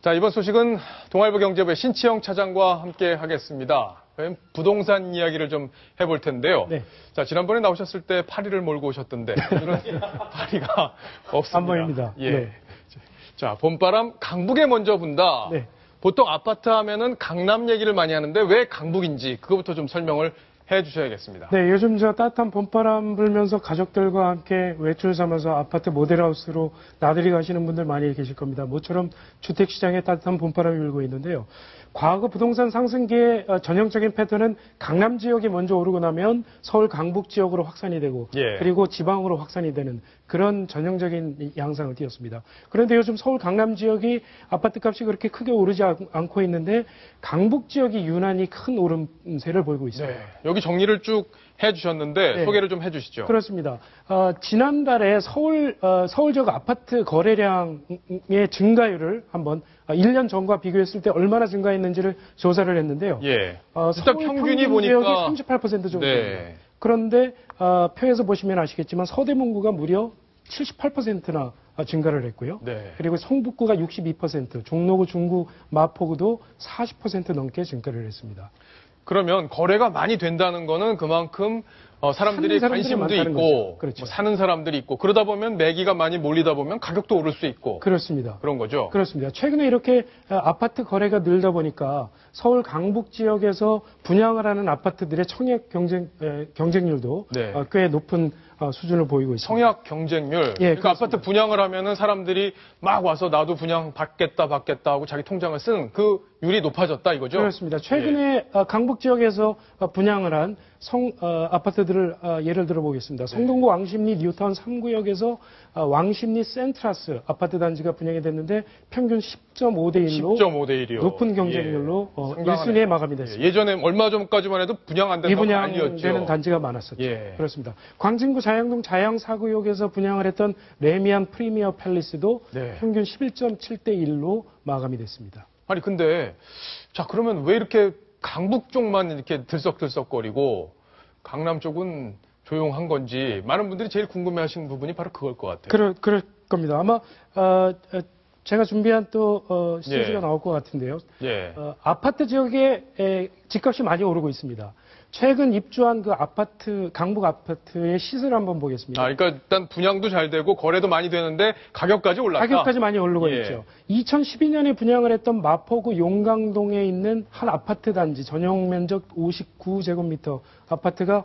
자, 이번 소식은 동아일보 경제부의 신치영 차장과 함께 하겠습니다. 부동산 이야기를 좀 해볼 텐데요. 네. 자, 지난번에 나오셨을 때 파리를 몰고 오셨던데 오늘은 파리가 없습니다. 안 보입니다. 예. 네. 자, 봄바람 강북에 먼저 분다. 네. 보통 아파트 하면은 강남 얘기를 많이 하는데 왜 강북인지 그거부터 좀 설명을 해 주셔야겠습니다. 네, 요즘 따뜻한 봄바람 불면서 가족들과 함께 외출 삼아서 아파트 모델하우스로 나들이 가시는 분들 많이 계실 겁니다. 모처럼 주택시장에 따뜻한 봄바람이 불고 있는데요. 과거 부동산 상승기의 전형적인 패턴은 강남 지역이 먼저 오르고 나면 서울 강북 지역으로 확산이 되고 그리고 지방으로 확산이 되는 그런 전형적인 양상을 띄었습니다. 그런데 요즘 서울 강남 지역이 아파트 값이 그렇게 크게 오르지 않고 있는데 강북 지역이 유난히 큰 오름세를 보이고 있습니다. 네, 여기 정리를 쭉 해주셨는데 네. 소개를 좀 해주시죠. 그렇습니다. 지난달에 서울 지역 아파트 거래량의 증가율을 한번 1년 전과 비교했을 때 얼마나 증가했는지를 조사를 했는데요. 예. 서울 일단 평균이 평균 지역이 보니까 38% 정도 됩니다. 네. 그런데 표에서 보시면 아시겠지만 서대문구가 무려 78%나 증가를 했고요. 네. 그리고 성북구가 62%, 종로구, 중구, 마포구도 40% 넘게 증가를 했습니다. 그러면 거래가 많이 된다는 거는 그만큼 사람들이 관심도 있고 그렇죠. 뭐 사는 사람들이 있고 그러다 보면 매기가 많이 몰리다 보면 가격도 오를 수 있고 그렇습니다. 그런 거죠. 그렇습니다. 최근에 이렇게 아파트 거래가 늘다 보니까 서울 강북 지역에서 분양을 하는 아파트들의 청약 경쟁률도 네. 꽤 높은 수준을 보이고 있습니다. 청약 경쟁률. 예, 그러니까 아파트 분양을 하면은 사람들이 막 와서 나도 분양 받겠다 하고 자기 통장을 쓰는 그 율이 높아졌다 이거죠? 그렇습니다. 최근에 강북 지역에서 분양을 한 아파트들을 예를 들어보겠습니다. 성동구 왕십리 뉴타운 3구역에서 왕십리 센트라스 아파트 단지가 분양이 됐는데 평균 10.5대 1로 10.5대 1이요. 높은 경쟁률로 예. 1순위에 마감이 됐습니다. 예전에 얼마 전까지만 해도 분양 안 된다고 난리였죠. 미분양되는 단지가 많았었죠. 예. 그렇습니다. 광진구 자양동 자양 4구역에서 분양을 했던 레미안 프리미어 팰리스도 네. 평균 11.7대 1로 마감이 됐습니다. 아니 근데 자 그러면 왜 이렇게 강북 쪽만 이렇게 들썩들썩거리고 강남 쪽은 조용한 건지 많은 분들이 제일 궁금해하시는 부분이 바로 그걸 것 같아요. 그럴 겁니다. 아마 제가 준비한 또 시리즈가 예. 나올 것 같은데요. 예. 아파트 지역에 집값이 많이 오르고 있습니다. 최근 입주한 그 아파트, 강북 아파트의 시세를 한번 보겠습니다. 그러니까 일단 분양도 잘 되고 거래도 많이 되는데 가격까지 올랐다. 가격까지 많이 오르고 예. 있죠. 2012년에 분양을 했던 마포구 용강동에 있는 한 아파트 단지 전용 면적 59제곱미터 아파트가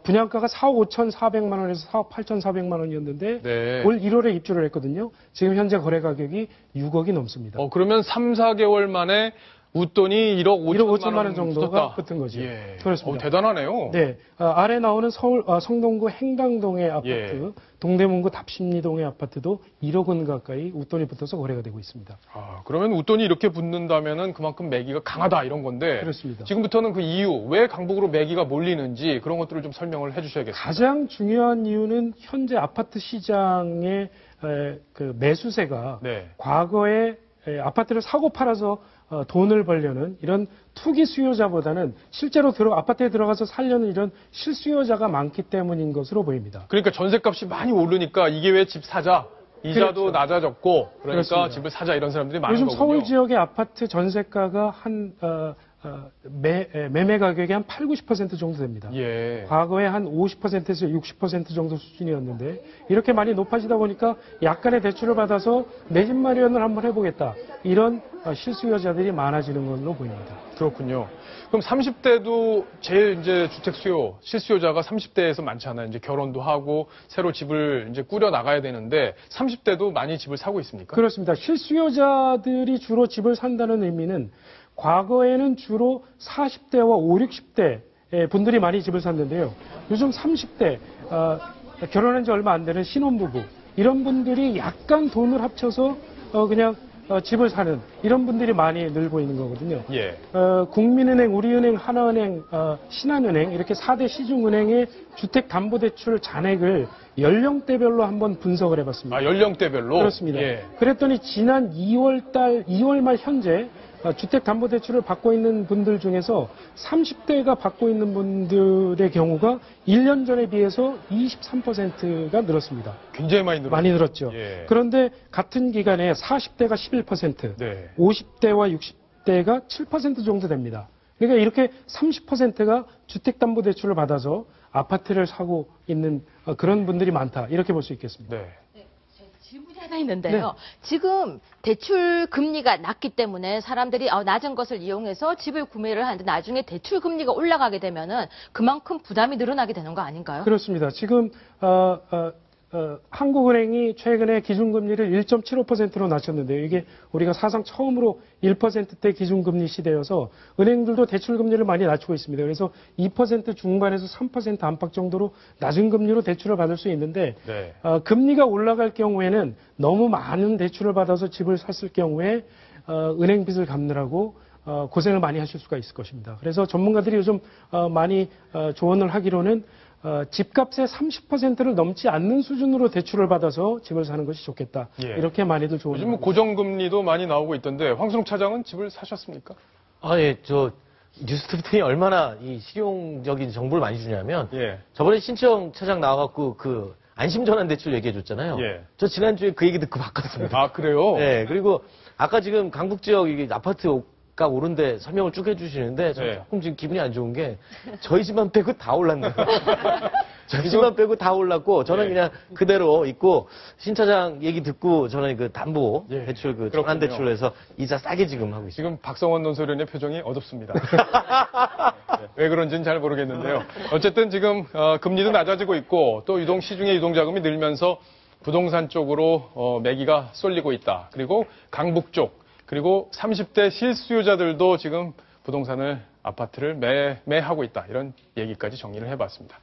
분양가가 4억 5,400만 원에서 4억 8,400만 원이었는데 네. 올 1월에 입주를 했거든요. 지금 현재 거래 가격이 6억이 넘습니다. 그러면 3, 4개월 만에 웃돈이 1억 5천만 원 정도가 붙었다. 붙은 거죠. 예. 그렇습니다. 대단하네요. 네, 아래 나오는 서울 성동구 행당동의 아파트, 예. 동대문구 답심리동의 아파트도 1억 원 가까이 웃돈이 붙어서 거래가 되고 있습니다. 그러면 웃돈이 이렇게 붙는다면은 그만큼 매기가 강하다 이런 건데. 그렇습니다. 지금부터는 그 이유, 왜 강북으로 매기가 몰리는지 그런 것들을 좀 설명을 해주셔야겠습니다. 가장 중요한 이유는 현재 아파트 시장의 그 매수세가 네. 과거에 아파트를 사고 팔아서 돈을 벌려는 이런 투기 수요자보다는 실제로 아파트에 들어가서 살려는 이런 실수요자가 많기 때문인 것으로 보입니다. 그러니까 전셋값이 많이 오르니까 이게 왜 집 사자, 이자도 그렇죠. 낮아졌고 그러니까 그렇습니다. 집을 사자 이런 사람들이 많은 요즘 거군요. 서울 지역의 아파트 전세가가 매매 가격이 한 8, 90% 정도 됩니다. 예. 과거에 한 50%에서 60% 정도 수준이었는데 이렇게 많이 높아지다 보니까 약간의 대출을 받아서 내 집 마련을 한번 해보겠다. 이런 실수요자들이 많아지는 걸로 보입니다. 그렇군요. 그럼 30대도 제일 이제 주택 수요, 실수요자가 30대에서 많잖아요. 이제 결혼도 하고 새로 집을 이제 꾸려 나가야 되는데 30대도 많이 집을 사고 있습니까? 그렇습니다. 실수요자들이 주로 집을 산다는 의미는 과거에는 주로 40대와 5, 60대 분들이 많이 집을 샀는데요. 요즘 30대, 결혼한 지 얼마 안 되는 신혼부부, 이런 분들이 약간 돈을 합쳐서 그냥 집을 사는 이런 분들이 많이 늘고 있는 거거든요. 예. 국민은행, 우리은행, 하나은행, 신한은행 이렇게 4대 시중은행의 주택담보대출 잔액을 연령대별로 한번 분석을 해봤습니다. 연령대별로? 그렇습니다. 예. 그랬더니 지난 2월 말 현재 주택담보대출을 받고 있는 분들 중에서 30대가 받고 있는 분들의 경우가 1년 전에 비해서 23%가 늘었습니다. 굉장히 많이 늘었죠. 많이 늘었죠. 예. 그런데 같은 기간에 40대가 11%, 네. 50대와 60대가 7% 정도 됩니다. 그러니까 이렇게 30%가 주택담보대출을 받아서 아파트를 사고 있는 그런 분들이 많다. 이렇게 볼 수 있겠습니다. 네. 질문이 하나 있는데요. 지금 대출 금리가 낮기 때문에 사람들이 낮은 것을 이용해서 집을 구매를 하는데 나중에 대출 금리가 올라가게 되면은 그만큼 부담이 늘어나게 되는 거 아닌가요? 그렇습니다. 지금 한국은행이 최근에 기준금리를 1.75%로 낮췄는데요. 이게 우리가 사상 처음으로 1%대 기준금리 시대여서 은행들도 대출금리를 많이 낮추고 있습니다. 그래서 2% 중반에서 3% 안팎 정도로 낮은 금리로 대출을 받을 수 있는데 네. 금리가 올라갈 경우에는 너무 많은 대출을 받아서 집을 샀을 경우에 은행 빚을 갚느라고 고생을 많이 하실 수가 있을 것입니다. 그래서 전문가들이 요즘 많이 조언을 하기로는 집값의 30%를 넘지 않는 수준으로 대출을 받아서 집을 사는 것이 좋겠다. 예. 이렇게 많이들 조언을 요즘 하고 고정금리도 많이 나오고 있던데 황승욱 차장은 집을 사셨습니까? 아, 예, 뉴스톱이 얼마나 이 실용적인 정보를 많이 주냐면, 예. 저번에 신청 차장 나와갖고 안심전환 대출 얘기해줬잖아요. 예. 저 지난주에 그 얘기 듣고 바꿨습니다. 아, 그래요? 네, 그리고 아까 지금 강북 지역 이게 아파트 값 오른데 설명을 쭉 해주시는데, 저 네. 조금 지금 기분이 안 좋은 게, 저희 집만 빼고 다 올랐네요. 저희 집만 빼고 다 올랐고, 저는 네. 그냥 그대로 있고, 신 차장 얘기 듣고, 저는 담보 예. 대출 그렇군요. 전환 대출로 해서 이자 싸게 지금 하고 있습니다. 지금 박성원 논설위원의 표정이 어둡습니다. 네, 왜 그런지는 잘 모르겠는데요. 어쨌든 지금 금리도 낮아지고 있고 또 시중의 유동자금이 늘면서 부동산 쪽으로 매기가 쏠리고 있다. 그리고 강북 쪽 그리고 30대 실수요자들도 지금 부동산을 아파트를 매매하고 있다. 이런 얘기까지 정리를 해봤습니다.